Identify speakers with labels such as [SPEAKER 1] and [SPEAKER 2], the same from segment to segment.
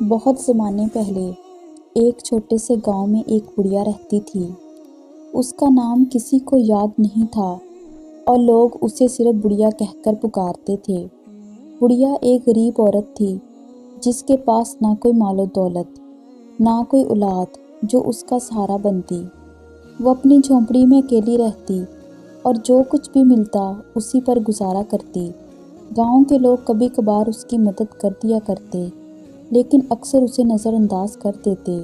[SPEAKER 1] بہت زمانے پہلے ایک چھوٹے سے گاؤں میں ایک بڑھیا رہتی تھی۔ اس کا نام کسی کو یاد نہیں تھا اور لوگ اسے صرف بڑھیا کہہ کر پکارتے تھے۔ بڑھیا ایک غریب عورت تھی جس کے پاس نہ کوئی مال و دولت، نہ کوئی اولاد جو اس کا سہارا بنتی۔ وہ اپنی جھونپڑی میں اکیلی رہتی اور جو کچھ بھی ملتا اسی پر گزارا کرتی۔ گاؤں کے لوگ کبھی کبھار اس کی مدد کر دیا کرتے، لیکن اکثر اسے نظر انداز کر دیتے۔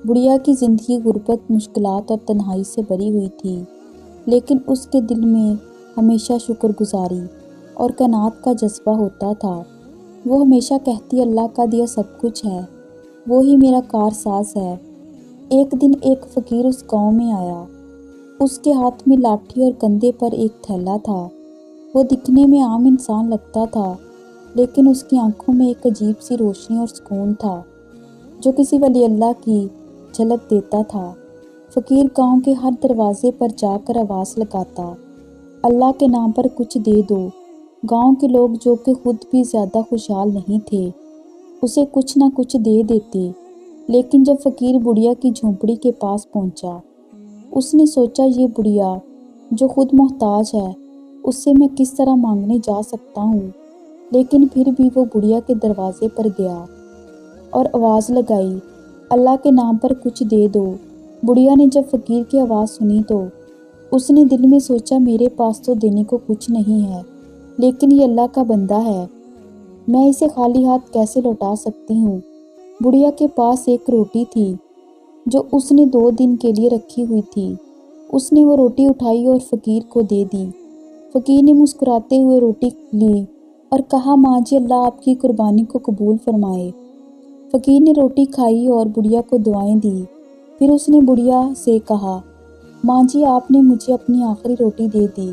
[SPEAKER 1] بڑھیا کی زندگی غربت، مشکلات اور تنہائی سے بھری ہوئی تھی، لیکن اس کے دل میں ہمیشہ شکر گزاری اور قناعت کا جذبہ ہوتا تھا۔ وہ ہمیشہ کہتی، اللہ کا دیا سب کچھ ہے، وہی میرا کارساز ہے۔ ایک دن ایک فقیر اس گاؤں میں آیا۔ اس کے ہاتھ میں لاٹھی اور کندھے پر ایک تھیلا تھا۔ وہ دکھنے میں عام انسان لگتا تھا، لیکن اس کی آنکھوں میں ایک عجیب سی روشنی اور سکون تھا جو کسی ولی اللہ کی جھلک دیتا تھا۔ فقیر گاؤں کے ہر دروازے پر جا کر آواز لگاتا، اللہ کے نام پر کچھ دے دو۔ گاؤں کے لوگ جو کہ خود بھی زیادہ خوشحال نہیں تھے، اسے کچھ نہ کچھ دے دیتے۔ لیکن جب فقیر بڑھیا کی جھونپڑی کے پاس پہنچا، اس نے سوچا یہ بڑھیا جو خود محتاج ہے، اس سے میں کس طرح مانگنے جا سکتا ہوں۔ لیکن پھر بھی وہ بڑھیا کے دروازے پر گیا اور آواز لگائی، اللہ کے نام پر کچھ دے دو۔ بڑھیا نے جب فقیر کی آواز سنی تو اس نے دل میں سوچا، میرے پاس تو دینے کو کچھ نہیں ہے، لیکن یہ اللہ کا بندہ ہے، میں اسے خالی ہاتھ کیسے لوٹا سکتی ہوں۔ بڑھیا کے پاس ایک روٹی تھی جو اس نے 2 دن کے لیے رکھی ہوئی تھی۔ اس نے وہ روٹی اٹھائی اور فقیر کو دے دی۔ فقیر نے مسکراتے ہوئے روٹی لی اور کہا، ماں جی، اللہ آپ کی قربانی کو قبول فرمائے۔ فقیر نے روٹی کھائی اور بڑھیا کو دعائیں دی۔ پھر اس نے بڑھیا سے کہا، ماں جی، آپ نے مجھے اپنی آخری روٹی دے دی،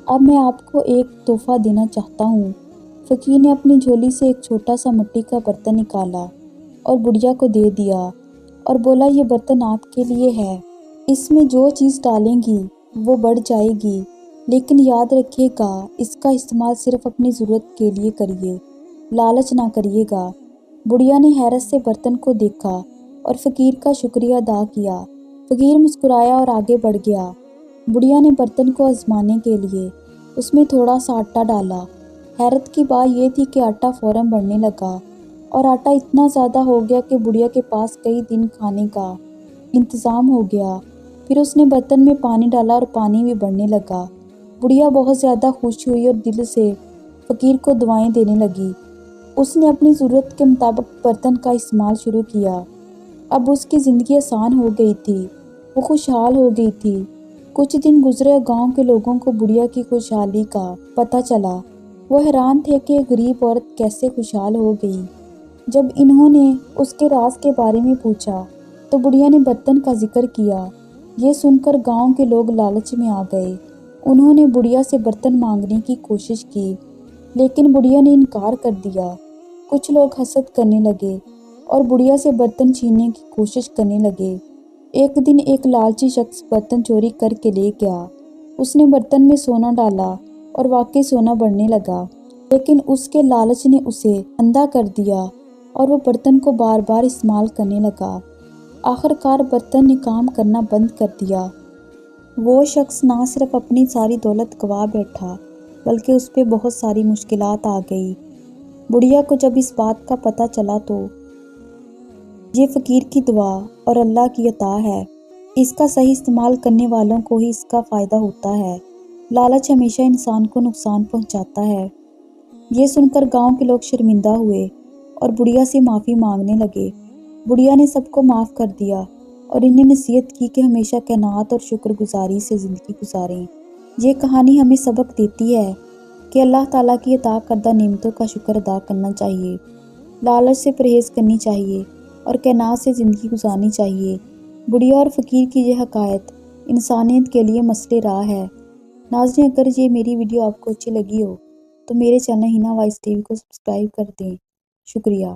[SPEAKER 1] اب میں آپ کو ایک تحفہ دینا چاہتا ہوں۔ فقیر نے اپنی جھولی سے ایک چھوٹا سا مٹی کا برتن نکالا اور بڑھیا کو دے دیا اور بولا، یہ برتن آپ کے لیے ہے، اس میں جو چیز ڈالیں گی وہ بڑھ جائے گی، لیکن یاد رکھیے گا اس کا استعمال صرف اپنی ضرورت کے لیے کریے، لالچ نہ کریے گا۔ بڑھیا نے حیرت سے برتن کو دیکھا اور فقیر کا شکریہ ادا کیا۔ فقیر مسکرایا اور آگے بڑھ گیا۔ بڑھیا نے برتن کو آزمانے کے لیے اس میں تھوڑا سا آٹا ڈالا۔ حیرت کی بات یہ تھی کہ آٹا فوراً بڑھنے لگا اور آٹا اتنا زیادہ ہو گیا کہ بڑھیا کے پاس کئی دن کھانے کا انتظام ہو گیا۔ پھر اس نے برتن میں پانی ڈالا اور پانی بھی بڑھنے لگا۔ بڑھیا بہت زیادہ خوش ہوئی اور دل سے فقیر کو دعائیں دینے لگی۔ اس نے اپنی ضرورت کے مطابق برتن کا استعمال شروع کیا۔ اب اس کی زندگی آسان ہو گئی تھی، وہ خوشحال ہو گئی تھی۔ کچھ دن گزرے اور گاؤں کے لوگوں کو بڑھیا کی خوشحالی کا پتہ چلا۔ وہ حیران تھے کہ ایک غریب عورت کیسے خوشحال ہو گئی۔ جب انہوں نے اس کے راز کے بارے میں پوچھا تو بڑھیا نے برتن کا ذکر کیا۔ یہ سن کر گاؤں کے لوگ لالچ میں آ گئے۔ انہوں نے بڑھیا سے برتن مانگنے کی کوشش کی، لیکن بڑھیا نے انکار کر دیا۔ کچھ لوگ حسد کرنے لگے اور بڑھیا سے برتن چھیننے کی کوشش کرنے لگے۔ ایک دن ایک لالچی شخص برتن چوری کر کے لے گیا۔ اس نے برتن میں سونا ڈالا اور واقعی سونا بڑھنے لگا، لیکن اس کے لالچ نے اسے اندھا کر دیا اور وہ برتن کو بار بار استعمال کرنے لگا۔ آخر کار برتن نے کام کرنا بند کر دیا۔ وہ شخص نہ صرف اپنی ساری دولت گنوا بیٹھا بلکہ اس پہ بہت ساری مشکلات آ گئی۔ بڑھیا کو جب اس بات کا پتہ چلا تو یہ فقیر کی دعا اور اللہ کی عطا ہے، اس کا صحیح استعمال کرنے والوں کو ہی اس کا فائدہ ہوتا ہے۔ لالچ ہمیشہ انسان کو نقصان پہنچاتا ہے۔ یہ سن کر گاؤں کے لوگ شرمندہ ہوئے اور بڑھیا سے معافی مانگنے لگے۔ بڑھیا نے سب کو معاف کر دیا اور انہیں نصیحت کی کہ ہمیشہ قناعت اور شکر گزاری سے زندگی گزاریں۔ یہ کہانی ہمیں سبق دیتی ہے کہ اللہ تعالیٰ کی عطا کردہ نعمتوں کا شکر ادا کرنا چاہیے، لالچ سے پرہیز کرنی چاہیے اور قناعت سے زندگی گزارنی چاہیے۔ بڑھیا اور فقیر کی یہ حکایت انسانیت کے لیے مثل راہ ہے۔ ناظرین، اگر یہ میری ویڈیو آپ کو اچھی لگی ہو تو میرے چینل ہنا وائس ٹی وی کو سبسکرائب کر دیں۔ شکریہ۔